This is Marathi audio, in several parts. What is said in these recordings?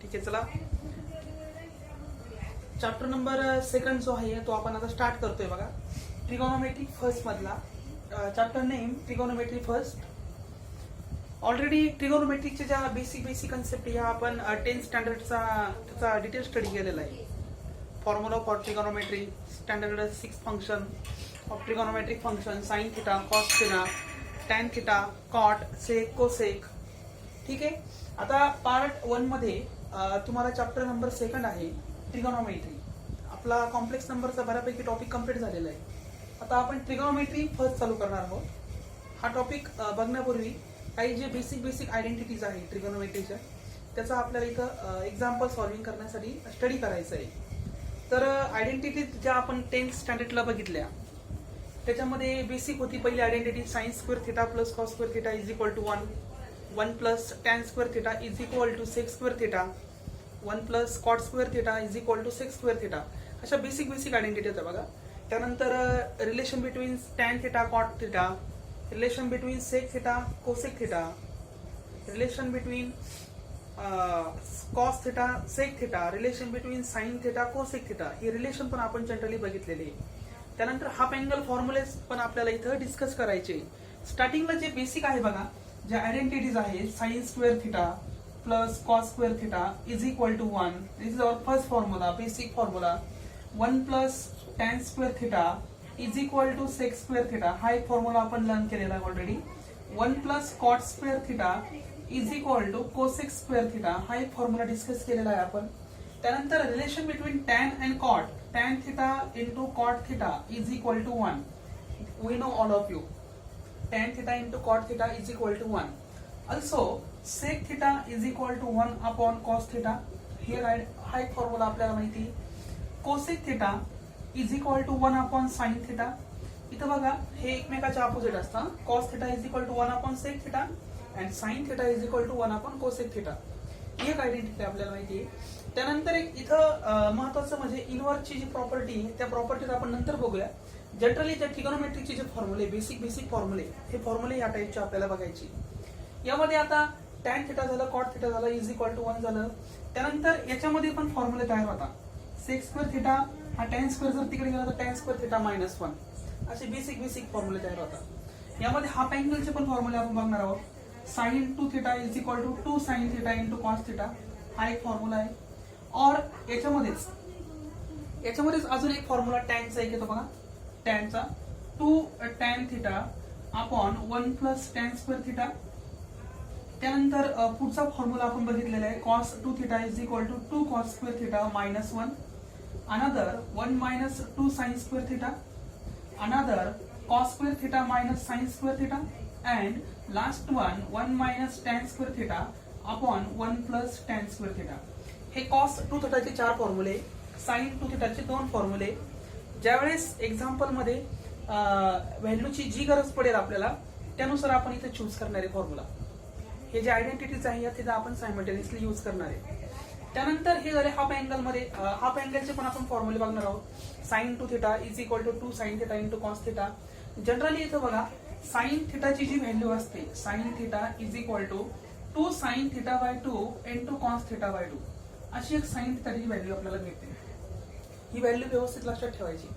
ठीक आहे, चला चॅप्टर नंबर सेकंड जो आहे तो आपण आता स्टार्ट करतोय बघा. ट्रिगोनोमेट्री फर्स्ट मधला chapter name trigonometry first. Already ट्रिगोनोमेट्रीच्या ज्या बेसिक कन्सेप्ट ह्या आपण 10th स्टँडर्डचा त्याचा डिटेल स्टडी केलेला आहे. Formula for trigonometry, standard 6 function of trigonometric function, sine theta, cos theta, tan theta, cot, sec, cosec. ठीक आहे. आता पार्ट 1 मध्ये तुम्हाला चॅप्टर नंबर सेकंड आहे ट्रिगोनोमेट्री. आपला कॉम्प्लेक्स नंबरचा बऱ्यापैकी टॉपिक कम्प्लीट झालेला आहे. आता आपण ट्रिगोनोमेट्री फर्स्ट चालू करणार आहोत. हा टॉपिक बघण्यापूर्वी काही जे बेसिक आयडेंटिटीज आहे ट्रिगोनोमेट्रीच्या त्याचा आपल्याला इथं एक्झाम्पल सॉल्व्हिंग करण्यासाठी स्टडी करायचं आहे. तर आयडेंटिटीज ज्या आपण 10th स्टँडर्डला बघितल्या त्याच्यामध्ये बेसिक होती पहिली identity sine square theta plus cos square theta is equal to 1 plus tan square theta is equal to sec square theta, 1 plus cot square theta is equal to sec square theta. अशा बेसिक आयडेंटिटी होत्या बघा. त्यानंतर relation between tan theta cot theta, relation between sec theta cosec theta, relation between cos theta sec theta, relation between sine theta cosec theta. ही रिलेशन पण आपण जनरली बघितलेली आहे. त्यानंतर हाफ अँगल फॉर्म्युलेस पण आपल्याला इथं डिस्कस करायचे. स्टार्टिंगला जे बेसिक आहे बघा, ज्या आयडेंटिटीज आहे sine square theta plus cos square theta is equal to 1. This is our first formula, basic formula. 1 plus tan square theta is equal to sec square theta. हा एक फॉर्म्युला आपण लर्न केलेला आहे already. 1 plus cot square theta is equal to cosec square theta. हा एक फॉर्म्युला डिस्कस केलेला आहे आपण. त्यानंतर relation between tan and cot, tan theta into cot theta is equal to 1. We know all of you tan theta into cot theta is equal to 1. Also sec theta is equal to 1 upon cos theta. Here हा एक फॉर्म्युला आपल्याला माहिती. cosec theta is equal to 1 upon sin theta. इथं बघा हे एकमेकाच्या अपोजिट असतं. cos theta is equal to 1 upon sec theta and sin theta is equal to 1 upon cosec theta. ही एक आयडेंटिटी आपल्याला माहिती आहे. त्यानंतर एक इथं महत्वाचं म्हणजे इनवर्सची जी प्रॉपर्टी त्या प्रॉपर्टीज आपण नंतर बघूया. जनरली ज्या ट्रिगोनोमेट्रीचे जे फॉर्म्युले बेसिक फॉर्म्युले हे फॉर्म्युले या टाईपचे आपल्याला बघायचे. यामध्ये आता टॅन थिटा झालं, कॉट थिटा झालं इज इक्वल टू 1 झालं. त्यानंतर याच्यामध्ये पण फॉर्म्युले तयार होता. सेक स्क्वेअर थिटा हा टॅन स्क्वेअर जर तिकडे गेला तर टॅन स्क्वेअर थिटा मायनस 1. असे बेसिक फॉर्म्युले तयार होतात. यामध्ये हाफ अँगलचे पण फॉर्म्युले आपण बघणार आहोत. Sine 2 theta is equal to 2 sine theta into cos theta. हा एक फॉर्म्युला आहे. और याच्यामध्येच अजून एक फॉर्म्युला टॅनचा एक येतो बघा. टॅनचा 2 tan theta upon 1 plus tan square theta. त्यानंतर पुढचा फॉर्म्युला आपण बघितलेला आहे cos 2 theta is equal to 2 cos square theta minus 1. Another 1 minus 2 sine square theta. Another cos square theta minus sine square theta. And last one 1 minus tan square theta upon 1 plus tan square theta. हे कॉस 2 थिटाचे 4 फॉर्म्युले, साइन 2 थिटाचे 2 फॉर्म्युले. ज्यावेळेस एक्झाम्पल मध्ये व्हॅल्यूची जी गरज पडेल आपल्याला त्यानुसार आपण इथे चूज करणारे फॉर्म्युला. हे जे आयडेंटिटीज आहे तिथे आपण सायमल्टेनियसली यूज करणार आहे. त्यानंतर हे झाले हाफ अँगल मध्ये. हाफ अँगलचे पण आपण फॉर्म्युले बघणार आहोत. Sine 2 theta is equal to 2 sine theta into cos theta. Generally इथं बघा साइन थिटाची जी व्हॅल्यू असते sine theta is equal to 2 sine theta by 2 into cos theta by 2. अशी एक साइन थिटाची व्हॅल्यू आपल्याला मिळते. ही व्हॅल्यू व्यवस्थित लक्षात ठेवायची.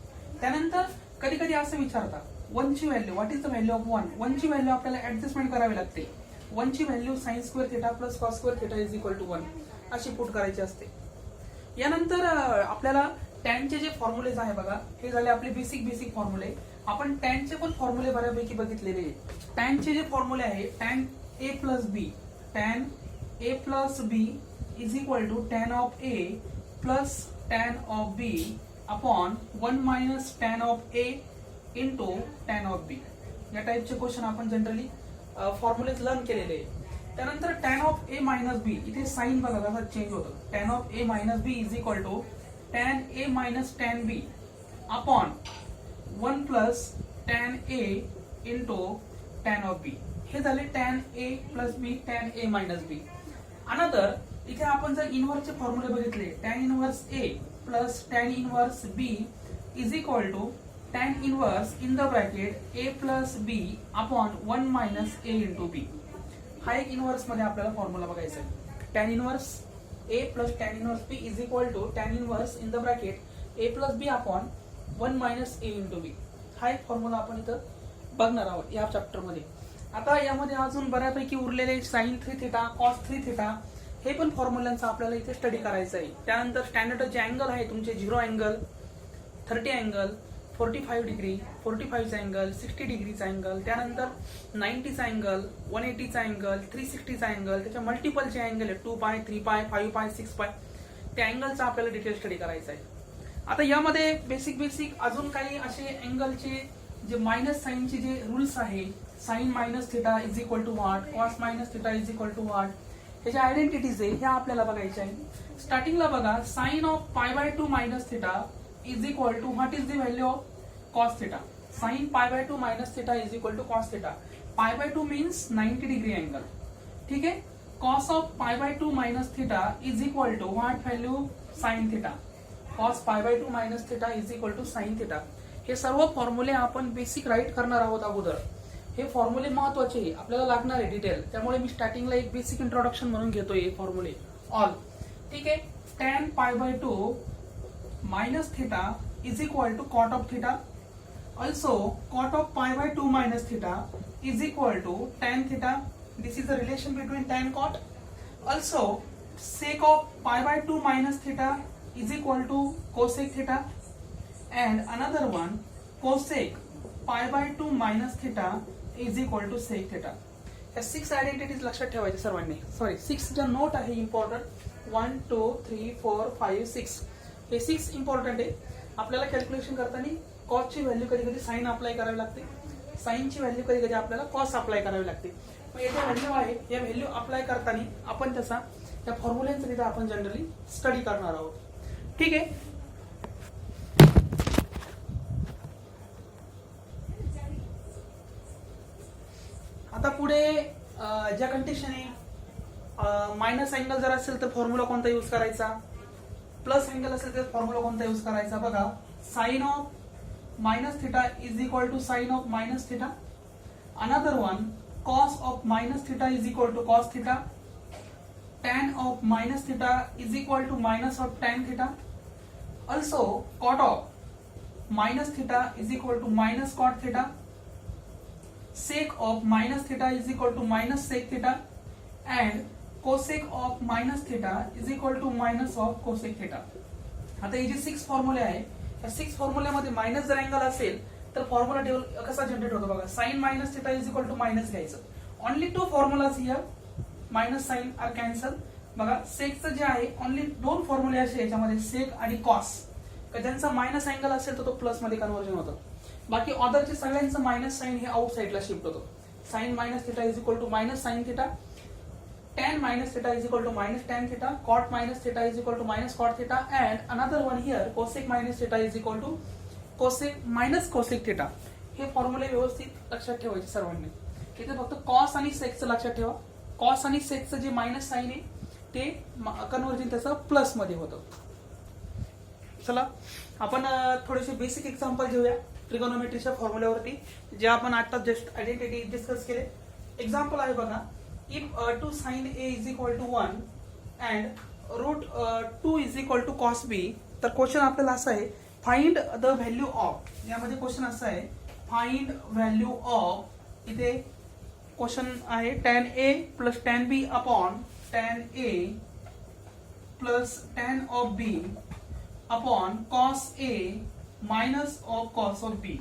त्यानंतर कधी असं विचारतात 1 ची value, what is the value of 1. 1 ची व्हॅल्यू आपल्याला ऍडजस्टमेंट करावी लागते. 1 ची value sine square theta plus cos square theta is equal to 1 अशी पुट करायची असते. यानंतर आपल्याला टॅनचे जे फॉर्म्युलेज आहे बघा हे झाले आपले बेसिक फॉर्म्युले. आपण टॅनचे पण फॉर्म्युले बऱ्यापैकी बघितलेले आहेत. टॅनचे जे फॉर्म्युले आहे tan A plus B, tan A plus B is equal to tan of A plus tan of B upon 1 minus tan of A into tan of B. या टाईपचे क्वेश्चन आपण जनरली फॉर्म्युलेज लर्न केलेले आहे. त्यानंतर tan of A minus B, इथे साइन बघा कसा चेंज होतो. Tan of A minus B is equal to tan A minus tan B upon 1 plus tan A into tan of B. हे झाले tan A plus B, tan A minus B. Another इथे आपण जर इनवर्सचे फॉर्म्युले बघितले tan inverse A plus tan inverse B is equal to tan inverse in the bracket A plus B upon 1 minus A into B. हा एक इनवर्स मध्ये आपल्याला फॉर्म्युला बघायचा आहे. Tan inverse a plus tan inverse b is equal to tan inverse in the bracket a plus b upon 1 minus a into b. हा एक फॉर्म्युला आपण इथं बघणार आहोत या चॅप्टर मध्ये. आता यामध्ये अजून बऱ्यापैकी उरलेले साइन 3 थिटा, कॉस 3 थिटा हे पण फॉर्म्युलांचा आपल्याला इथे स्टडी करायचं आहे. त्यानंतर स्टँडर्ड जे अँगल आहे तुमचे 0 अँगल, 30 अँगल, 45 डिग्री, 45चा अँगल, 60 डिग्रीचा अँगल, त्यानंतर 90चा अँगल, 180चा अँगल, 360चा अँगल, त्याच्या मल्टिपलचे अँगल आहे 2 पाय, 3 पाय, 5 पाय, 6 पाय, त्या अँगलचा आपल्याला डिटेल स्टडी करायचा आहे. आता यामध्ये बेसिक अजून काही असे अँगलचे जे मायनस साइनचे जे रूल्स आहे, sine minus theta is equal to what, cos minus theta is equal to what, ह्याच्या आयडेंटिटीज आहे ह्या आपल्याला बघायच्या आहे. स्टार्टिंगला बघा sine of pi by 2 minus theta is equal to what is the value of cos theta. Sin pi by 2 minus theta is equal to cos theta. Pi by 2 means 90 degree angle. ठीक है. Cos of pi by 2 minus theta is equal to what value? Sin theta. Cos pi by 2 minus theta is equal to sin theta. हे सर्व फॉर्म्युले आपण बेसिक राईट करणार आहोत अगोदर. हे फॉर्म्युले महत्वाचे आहे, आपल्याला लागणार आहे डिटेल. त्यामुळे मी स्टार्टिंगला एक बेसिक इंट्रोडक्शन म्हणून घेतोय हे फॉर्म्युले ऑल. ठीक आहे. tan pi by 2 minus theta is equal to cot of theta. Also, cot of pi by 2 minus theta is equal to tan theta. This is the relation between tan cot. Also, sec of pi by 2 minus theta is equal to cosec theta. And another one, cosec pi by 2 minus theta is equal to sec theta. या 6 आयडेंटिटीज लक्षात ठेवायचे सर्वांनी. सॉरी 6 चा नोट आहे इम्पॉर्टंट. 1 2 3 4 5 6 हे 6 इम्पॉर्टंट आहे. आपल्याला कॅल्क्युलेशन करताना कॉसची व्हॅल्यू कधी कधी साइन अप्लाय करावी लागते, साइनची व्हॅल्यू कधी कधी आपल्याला कॉस अप्लाय करावी लागते. मग याच्या व्हॅल्यू आहे, या व्हॅल्यू अप्लाय करताना आपण त्याचा त्या फॉर्म्युलांचा तिथे आपण जनरली स्टडी करणार आहोत. ठीक आहे. आता पुढे ज्या कंडिशन आहे, मायनस अँगल जर असेल तर फॉर्म्युला कोणता यूज करायचा, प्लस अँगल असेल तर फॉर्म्युला कोणता यूज करायचा. बघा sine of minus theta is equal to sine of minus theta. Another one cos of minus theta is equal to cos theta. Tan of minus theta is equal to minus of tan theta. Also cot of minus theta is equal to minus cot theta. sec of minus theta is equal to minus sec theta and cosec of minus theta is equal to minus of cosec theta. आता हे जे 6 फॉर्म्युले आहे, या 6 फॉर्म्युल्यामध्ये मायनस जर अँगल असेल तर फॉर्म्युला कसा जनरेट होतो बघा. Sine minus theta is equal to minus घ्यायचं. Only 2 formulas here, minus sign are cancel. बघा सेकचं जे आहे ओनली 2 फॉर्म्युले असे याच्यामध्ये, सेक आणि कॉस. ज्यांचा मायनस अँगल असेल तर तो प्लस मध्ये कन्वर्जन होतं. बाकी ऑदरचे सगळ्यांचं मायनस साइन हे आउट साइडला शिफ्ट होतो. Sine minus theta is equal to minus sine theta. tan minus theta is equal to minus tan theta. Cot minus theta is equal to minus cot theta. And another one here, cosec minus theta is equal to cosec minus cosec theta. हे फॉर्म्युले व्यवस्थित लक्षात ठेवायचे सर्वांनी. इथे फक्त कॉस आणि सेकचं लक्षात ठेवा. कॉस आणि सेकचं जे मायनस साइन आहे ते कन्वर्जन त्याचं प्लस मध्ये होतं. चला आपण थोडेसे बेसिक एक्झाम्पल घेऊया ट्रिगोनोमेट्रीच्या फॉर्म्युल्यावरती, जे आपण आता जस्ट आयडेंटिटी डिस्कस केले. एक्झाम्पल आहे बघा. If 2 sin a is equal to 1 and root 2 is equal to cos b, तर क्वेश्चन आपल्याला असं आहे, फाइंड द व्हॅल्यू ऑफ. यामध्ये क्वेश्चन असं आहे, फाइंड व्हॅल्यू ऑफ. इथे क्वेश्चन आहे tan a plus tan b upon tan a plus tan of b upon cos a minus of cos of B.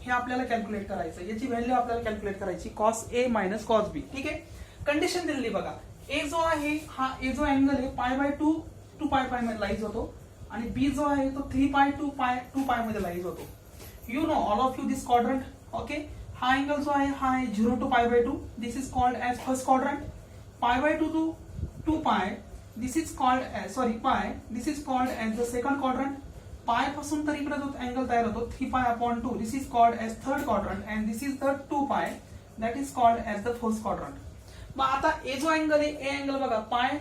हे आपल्याला कॅल्क्युलेट करायचं, याची व्हॅल्यू आपल्याला कॅल्क्युलेट करायची, cos A minus cos B. ठीक आहे. कंडिशन दिलेली बघा. ए जो आहे हा ए जो अँगल आहे पाय बाय 2 2 पाय पाय मध्ये लाईज होतो आणि बी जो आहे तो 3 पाय 2 पाय मध्ये लाईज होतो. You know all of you this quadrant. Okay. हा अँगल जो आहे हा आहे 0 to pi by 2. This is called as first quadrant. Pi by 2 to 2 pi this is called as pi this is called as the second quadrant. Pi पासून तर इकडे जो अँगल तयार होतो 3 pi upon 2, this is called as third quadrant and this is the 2 pi that is called as the fourth quadrant. मग आता ए जो अँगल आहे, ए अँगल बघा पाय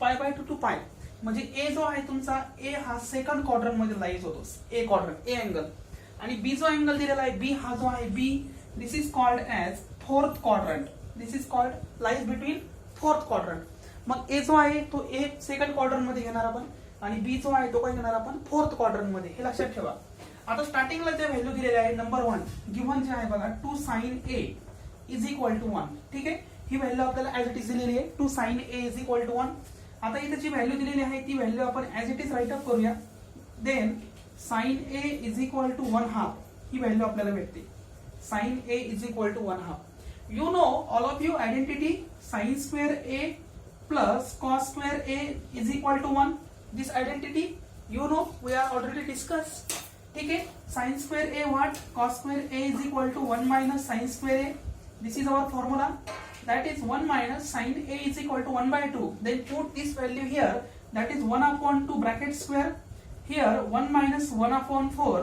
बाय 2 पाय, म्हणजे ए जो आहे तुमचा ए हा सेकंड क्वाड्रंट मध्ये लाईज होतो. ए क्वाड्रंट ए अँगल. आणि बी जो अँगल दिलेला आहे बी हा जो आहे B this is called as fourth quadrant. This is called lies between fourth quadrant. मग ए जो आहे तो ए सेकंड क्वाड्रंट मध्ये घेणार आपण, आणि बी जो आहे तो काय घेणार आपण फोर्थ क्वाड्रंट मध्ये, हे लक्षात ठेवा. आता स्टार्टिंगला जे व्हॅल्यू दिलेले आहे नंबर 1 गिव्हन जे आहे बघा 2 sin a is equal to 1. ठीक आहे, ही व्हॅल्यू आपल्याला ऍज इट इज दिलेली आहे 2 sin a is equal to 1. आता इथे जी व्हॅल्यू दिलेली आहे ती व्हॅल्यू आपण as it is write up करूया. Then sin a is equal to 1/2 ही व्हॅल्यू आपल्याला भेटते. sin a is equal to 1/2. You know all of you identity sin square a plus cos square a is equal to 1. This identity you know we are already discussed. ठीक है, sin square a what, cos square a is equal to 1 minus sin square a. This is our formula, that is 1 minus sin a is equal to 1/2. Then put this value here, that is 1/2 bracket square. Here 1 minus 1/4.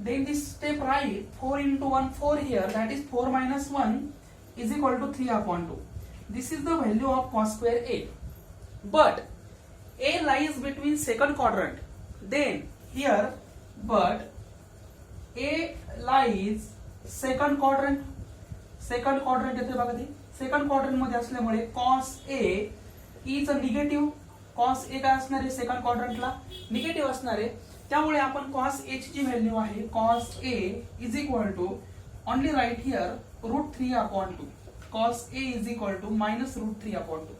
Then this step right, 4 into 1 4 here, that is 4 minus 1 is equal to 3/2. This is the value of cos square a. But a lies between second quadrant. Then here, but a lies second quadrant. Second quadrant येते बघा ते. सेकंड क्वाड्रंट मध्ये असल्यामुळे cos a is a negative. cos a काय असणार आहे सेकंड क्वाड्रंटला निगेटिव्ह असणार आहे. त्यामुळे आपण cos a ची जी व्हॅल्यू आहे cos a is equal to only write here √3/2. cos a is equal to minus √3/2.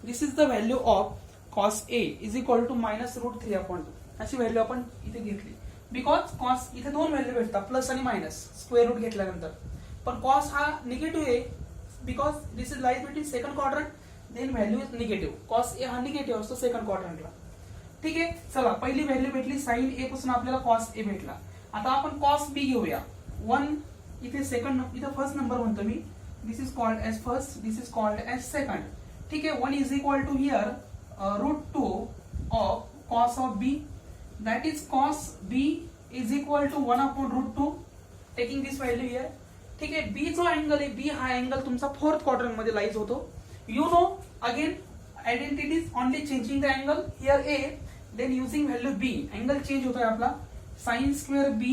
This is the value of cos a is equal to minus √3/2. अशी व्हॅल्यू आपण इथे घेतली. बिकॉज cos इथे दोन व्हॅल्यू भेटतात, प्लस आणि मायनस स्क्वेअर रूट घेतल्यानंतर. पण cos हा निगेटिव्ह आहे because this is lies between second quadrant. Then value is negative. cos a हा निगेटिव्ह असतो सेकंड क्वाड्रंटला. ठीक आहे, चला पहिली व्हॅल्यू भेटली sin a पासून आपल्याला cos a भेटला. आता आपण cos b घेऊया. 1 इथे सेकंड, इथे फर्स्ट नंबर म्हणतो मी. This is called as first, this is called as second. ठीक आहे, 1 is equal to here √2 of cos of b. That is cos b is equal to 1/√2. Taking this value here. ठीक आहे, b जो अँगल आहे, b हा अँगल तुमचा फोर्थ क्वाड्रंट मध्ये लाईज होतो. You know again identities only changing the angle. Here a, then using value b, angle change होतोय आपला. sin square b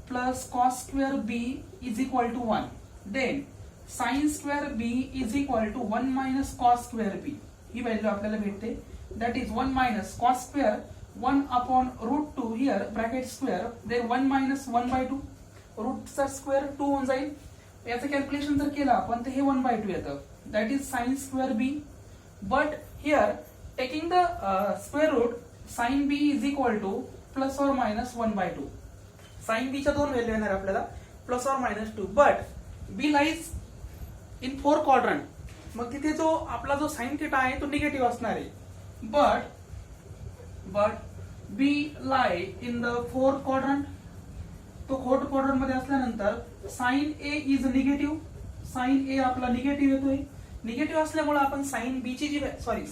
plus cos square b is equal to 1. Then sin square b is equal to 1 minus cos square b. He value आपल्याला भेटते. That is 1 minus cos square 1/√2 here bracket square. Then 1 minus 1/2. रूटचा square 2 होऊन जाईल. याचं कॅल्क्युलेशन जर केलं आपण तर हे 1/2 येतं. That is sin square b. But here taking the square root, sin b is equal to plus or minus 1/2. sin b च्या दोन व्हॅल्यू येणार आपल्याला plus or minus 2. But b lies in 4 quadrant. मग तिथे जो आपला जो साइन थिटा आहे तो निगेटिव्ह असणार आहे. But b lie in the 4 quadrant. तो 4 क्वाड्रंट मध्ये असल्यानंतर sin a is negative. sin a आपला निगेटिव्ह येतोय. निगेटिव्ह असल्यामुळे आपण sin b ची जी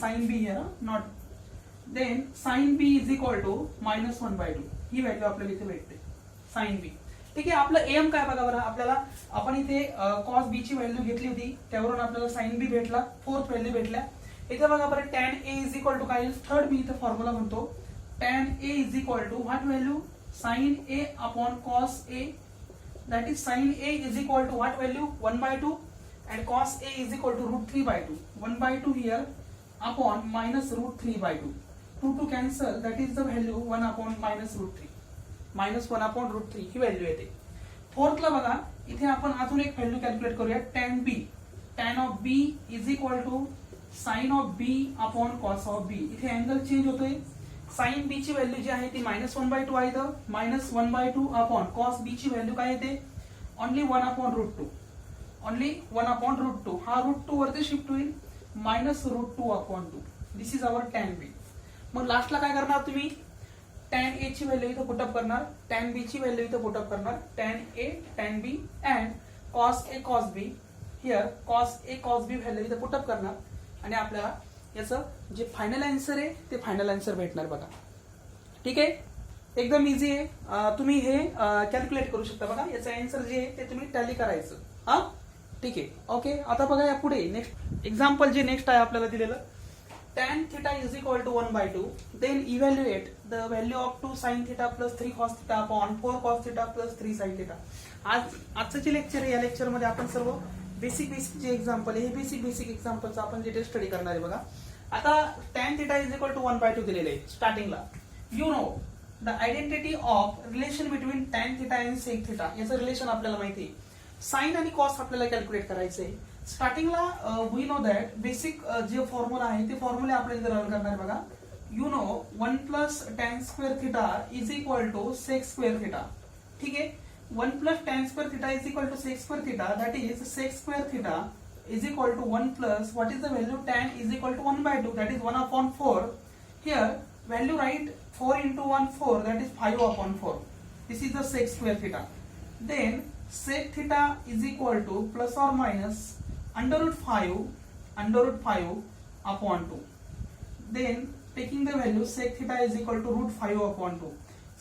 sin b here not. Then sin b is equal to minus 1/2. ही व्हॅल्यू आपल्याला इथे भेटते sin b. ठीक आहे, आपलं एम काय बघा बरं. आपल्याला आपण इथे cos b ची व्हॅल्यू घेतली होती, त्यावरून आपल्याला sin b भेटला, फोर्थ व्हॅल्यू भेटल्या. इथे बघा बरं tan a is equal to काय, थर्ड मी इथे फॉर्म्युला म्हणतो. tan a is equal to what value, sin a upon cos a. That is sin a is equal to what value 1/2 and cos a is equal to √3/2. 1/2 here upon minus √3/2. 2 cancel, that is the value 1 upon minus √3. minus 1 upon √3 he value येते. फोर्थला बघा इथे आपण अजून एक व्हॅल्यू कॅल्क्युलेट करूया. tan b. tan of b is equal to sin of b upon cos of b. इथे अँगल चेंज होतोय. sin b ची व्हॅल्यू जी आहे ती -1/2 आहे. तर -1/2 अपॉन cos b ची व्हॅल्यू काय येते, ओनली 1 upon √2. Only 1 upon √2. हा √2 वरती शिफ्ट होईल, -√2 upon 2. This is our tan b. मग लास्टला काय करणार तुम्ही, tan a ची व्हॅल्यू इथं पुटअप करणार, tan b ची व्हॅल्यू इथं पुटअप करणार. tan a tan b and cos a cos b. Here cos a cos b value इथं पुटअप करणार आणि आपल्याला याचं जे फायनल आन्सर आहे ते फायनल आन्सर भेटणार बघा. ठीक आहे, एकदम इझी आहे. तुम्ही हे कॅल्क्युलेट करू शकता बघा. याचं आन्सर जे आहे ते तुम्ही टॅली करायचं. हा ठीक आहे, ओके. आता बघा या पुढे नेक्स्ट एक्झाम्पल जे नेक्स्ट आहे आपल्याला दिलेलं. tan theta is equal to 1/2. Then evaluate the value of 2 sin theta plus 3 cos theta upon 4 cos theta plus 3 sin theta. आजचं जे लेक्चर आहे या लेक्चर मध्ये आपण सर्व बेसिक जे एक्झाम्पल आहे हे बेसिक एक्झाम्पलचं आपण डिटेल स्टडी करणार आहे बघा. आता tan theta is equal to 1/2 दिलेले आहे स्टार्टिंगला. You know the identity of relation between tan theta and sec theta, याचं रिलेशन आपल्याला माहिती आहे. साइन आणि कॉस आपल्याला कॅल्क्युलेट करायचे आहे. स्टार्टिंगला वी नो दॅट बेसिक जे फॉर्म्युला आहे ते फॉर्म्युले आपल्याला रन करणार बघा. You know 1 plus tan square theta is equal to sec square theta. ठीक आहे. 1 plus tan square theta is equal to sec square theta, that is sec square theta is equal to 1 plus what is the value, tan is equal to 1/2, that is 1/4. Here value write 4 into 1 4, that is 5/4. This is the sec square theta. Then sec theta is equal to plus or minus under root 5 upon 2. Then taking the value sec theta is equal to root 5/2.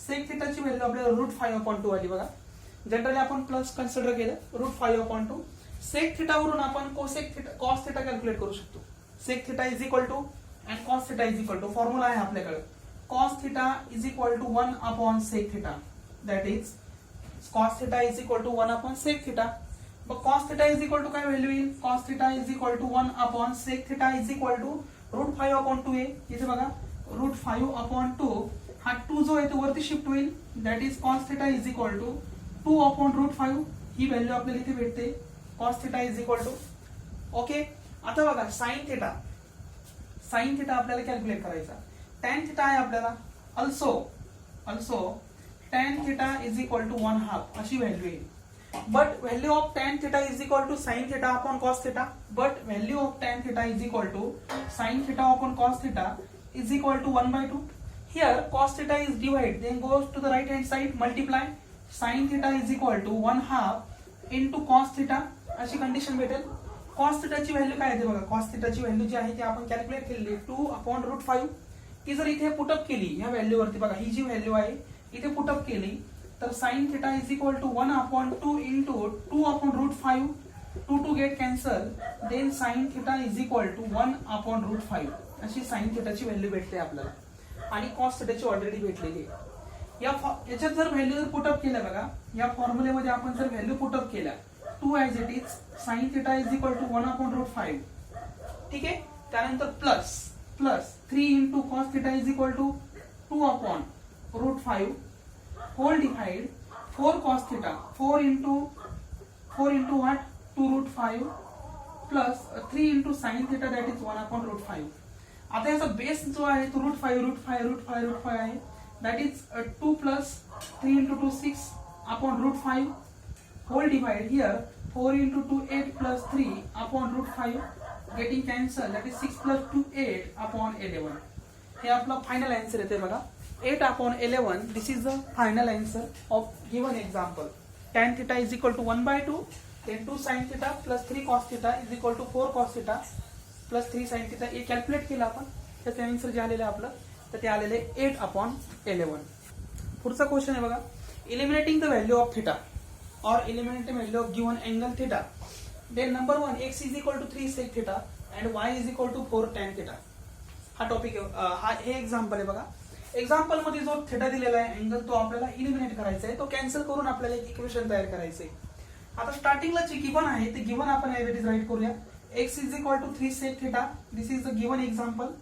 sec theta ची व्हॅल्यू आपल्याला root 5/2 आली बघा. जनरली आपण प्लस कन्सिडर केलं root 5/2. सेक थिटा वरून आपण cosec theta cos theta calculate करू शकतो. Sec theta is equal to and cos theta is equal to formula आहे आपल्याकडे. Cos theta is equal to 1 upon sec theta, that is cos theta is equal to 1 upon sec theta. मग cos theta is equal to काय व्हॅल्यू येईल, cos theta is equal to 1 upon sec theta is equal to root 5/2 आहे. इथे बघा रूट 5/2, हा 2 जो आहे तो वरती शिफ्ट होईल, that is cos theta is equal to 2 upon root 5. ही व्हॅल्यू आपल्याला इथे भेटते. Cos theta is equal to okay. आता बघा साइन थिटा आपल्याला कॅल्क्युलेट करायचा. टॅन थिटा आहे आपल्याला also tan theta is equal to 1/2 अशी व्हॅल्यू येईल. But value of tan theta is equal to sine theta upon cos theta. But value of tan theta is equal to sine theta upon cos theta is equal to 1/2. Here cos theta is divide, then goes to the right hand side, multiply sine theta is equal to 1/2 into cos theta, अशी कंडिशन भेटेल. कॉस थिटाची व्हॅल्यू काय आहे बघा. कॉस थिटाची व्हॅल्यू जी आहे ती आपण कॅल्क्युलेट केलेली 2 अपॉन रूट 5. ती जर इथे पुटअप केली या व्हॅल्यूवरती बघा, ही जी व्हॅल्यू आहे इथे पुटअप केली तर sine theta is equal to 1/2 into 2 upon root 5. 2 get cancel, then sine theta is equal to 1 upon root 5 अशी साइन थिटाची व्हॅल्यू भेटते आपल्याला. आणि कॉस थिटाची ऑलरेडी भेटलेली आहे. याच्यात जर व्हॅल्यू जर पुटअप केल्या बघा, या फॉर्म्युलेमध्ये आपण जर व्हॅल्यू पुटअप केल्या 2 as it is sine theta is equal to 1 upon root 5. ठीक आहे. त्यानंतर plus 3 into cos theta is equal to 2 upon root 5 whole divide 4 cos theta 4 into what 2 root 5 plus 3 into sine theta that is 1 upon root 5. आता याचा बेस जो आहे तो रूट 5 आहे, that is 2 plus 3 into 2 6 upon root 5 whole divide here 4 into 2 8 plus 3 upon root 5 getting cancelled, that is 6 plus 2 8 upon 11. हे आपला फायनल आन्सर येते बघा 8 upon 11. This is the final answer of given example. tan theta is equal to 1/2, then 2 sin theta plus 3 cos theta is equal to 4 cos theta plus 3 sin theta. हे कॅल्क्युलेट केलं आपण, त्याचे आन्सर जे आलेलं आपलं तर ते आलेले 8 upon 11. पुढचा क्वेश्चन आहे बघा, eliminating the value of theta or eliminate the value of given angle theta. Then number 1, x is equal to 3 sec theta and y is equal to 4 tan theta. हा टॉपिक हा हे एक्झाम्पल आहे बघा. एक्झाम्पल मध्ये जो थिटा दिलेला आहे अँगल तो आपल्याला इलिमिनेट करायचा आहे, तो कॅन्सल करून आपल्याला एक इक्वेशन तयार करायचं आहे. आता स्टार्टिंगला जे गिवन आहे ते गिवन आपण ॲज इट इज राईट करूया. x is equal to 3 sec theta. This is the given example.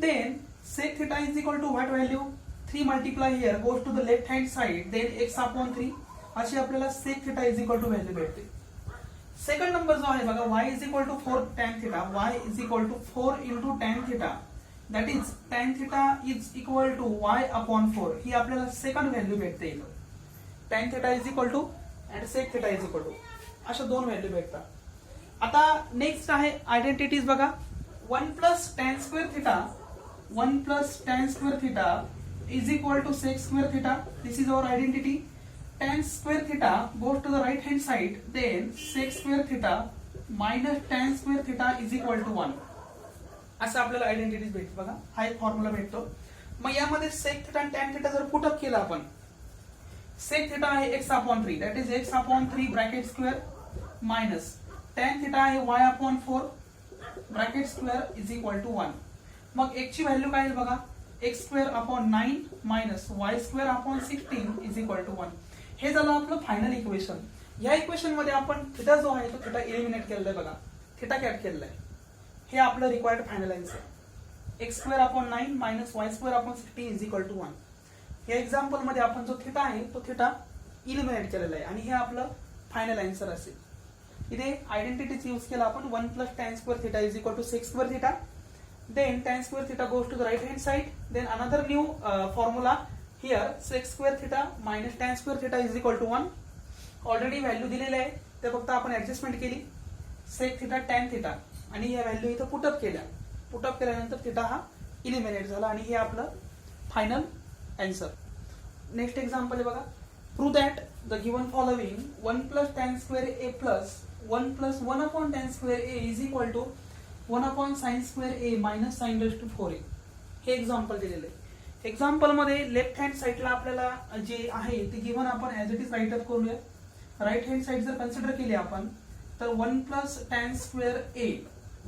Then sec theta is equal to what value? 3 multiply here goes to the left hand side, then x upon 3 अशी आपल्याला sec theta is equal to value भेटते. सेकंड नंबर जो आहे बघा, y is equal to 4 tan theta. y is equal to 4 into tan theta. That is tan theta is equal to y upon 4. ही आपल्याला सेकंड व्हॅल्यू भेटते. tan theta is equal to and sec theta is equal to अशा दोन व्हॅल्यू भेटतात. आता नेक्स्ट आहे आयडेंटिटीज बघा. 1 plus tan square theta is equal to sec square theta. This is our identity. Tan square theta goes to the right hand side, then sec square theta minus tan square theta is equal to 1. असं आपल्याला आयडेंटिटीज भेटते बघा. हा एक फॉर्म्युला भेटतो. मग यामध्ये sec theta आणि tan theta जर पुट अप केला आपण, sec theta आहे x upon 3, that is x upon 3 bracket square minus tan theta आहे y upon 4 bracket square is equal to 1. मग x ची व्हॅल्यू काय आहे बघा, x square upon 9 minus y square upon 16 is equal to 1. हे झालं आपलं फायनल इक्वेशन. या इक्वेशन मध्ये आपण थिटा जो आहे तो थिटा इलिमिनेट केलेला आहे बघा, थिटा कॅट केलेला आहे. हे आपलं required final answer. X square upon 9 minus y square upon 16 is equal to 1. या एक्झाम्पल मध्ये आपण जो थिटा आहे तो थिटा इलिमिनेट केलेला आहे आणि हे आपलं फायनल आन्सर असेल. इथे आयडेंटिटीज यूज केला आपण 1 plus tan square theta is equal to sec square theta. Then tan square theta goes to the right hand side. Then another new formula here, sec square theta minus tan square theta is equal to 1. Already value दिलेले आहे ते फक्त आपण ऍडजस्टमेंट केली. सेक थिटा टॅन थिटा आणि या व्हॅल्यू इथं पुटअप केल्या. पुटअप केल्यानंतर थिटा हा इलिमिनेट झाला आणि हे आपलं फायनल आन्सर. नेक्स्ट एक्झाम्पल आहे बघा. Prove that the given following 1 plus tan square a plus 1 plus 1 upon tan square A is equal to 1 upon sine square a minus sine raise to 4a. हे एक्झाम्पल दिलेलं आहे. एक्झाम्पल मध्ये लेफ्ट हँड साइडला आपल्याला जे आहे ते गिव्हन आपण as it is write up करूया. राईट हँड साइड जर कन्सिडर केली आपण तर 1 plus tan square a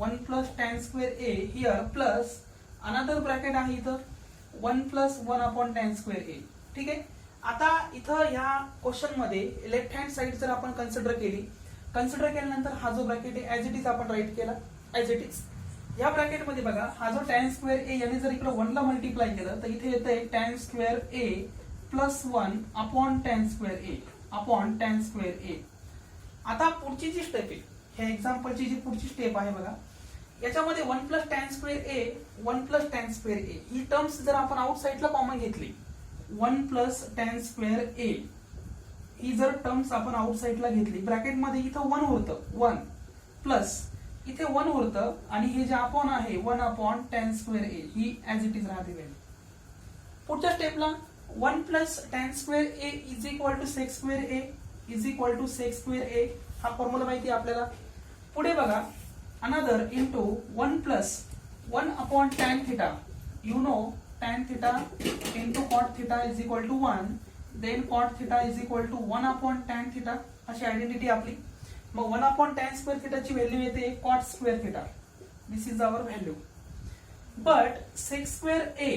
1 plus tan square a here plus another bracket आहे इथं 1 plus 1 upon tan square a. ठीक आहे. आता इथं ह्या क्वेश्चन मध्ये लेफ्ट हँड साइड जर आपण कन्सिडर केल्यानंतर हा जो ब्रॅकेट आहे ऍज इट इज आपण राईट केला ऍज इट इज. या ब्रॅकेट मध्ये बघा हा जो टॅन स्क्वेअर ए याने जर इकडे 1 ला मल्टिप्लाय केलं तर इथे येतंय tan square a plus 1 upon tan square A upon tan square ए. आता पुढची जी स्टेप आहे ह्या एक्झाम्पलची जी पुढची स्टेप आहे बघा याच्यामध्ये 1 plus tan square a 1 plus tan square A he terms जर आपण आउट साइडला कॉमन घेतली 1 प्लस टॅन स्क्वेअर ए ही जर टर्म्स आपण आउट साइडला घेतली ब्रॅकेट मध्ये इथं 1 होतं 1 प्लस इथे 1 उरतं आणि हे जे अपॉन आहे 1 अपॉन टॅन स्क्वेअर ए ही ऍज इट इज राहते व्हॅल्यू. पुढच्या स्टेपला 1 plus tan square A is equal to sec square A is equal to sec square A हा फॉर्म्युला माहिती आहे आपल्याला. पुढे बघा another into 1 plus 1 upon tan theta. You know tan theta into cot theta is equal to 1. Then cot theta is equal to 1 upon tan theta अशी आयडेंटिटी आपली. मग 1 अपॉन टॅन स्क्वेअर थिटाची व्हॅल्यू येते cot square theta. This is our value. But sec square A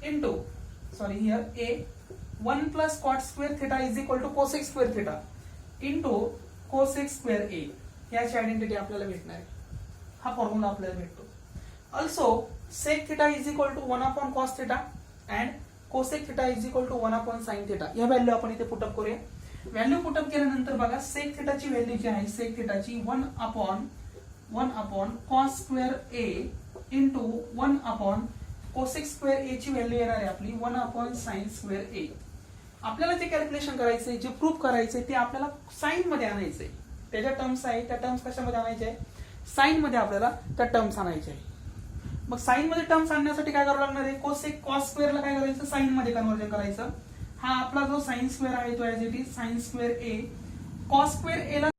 into sorry here A 1 plus cot square theta is equal to cosec square theta into cosec square A याची आयडेंटिटी आपल्याला भेटणार आहे. हा फॉर्म्युला आपल्याला भेटतो. Also sec theta is equal to 1 upon cos theta and cosec theta is equal to 1 upon sine theta. या व्हॅल्यू आपण इथे पुटअप करूया. व्हॅल्यू पुटअप केल्यानंतर बघा सेक थिटाची व्हॅल्यू जी आहे सेक थिटाची 1 upon cos square A into 1 upon cosec square ए ची व्हॅल्यू येणार आहे आपली 1 अपॉन साइन स्क्वेअर ए. आपल्याला जे कॅल्क्युलेशन करायचंय जे प्रूफ करायचंय ते आपल्याला साइन मध्ये आणायचंय. त्याच्या टर्म्स आहे त्या टर्म्स कशामध्ये आणायचे आहे साइन मध्ये आपल्याला त्या टर्म्स आणायचे आहे. मग साइन मध्ये टर्म्स आणण्यासाठी काय करावं लागणार आहे कोसेक कॉस स्क्वेअरला काय करायचं साइन मध्ये कन्वर्जन करायचं. हा आपला जो साइन स्क्वेअर आहे तो as it is sine square A cos square A ला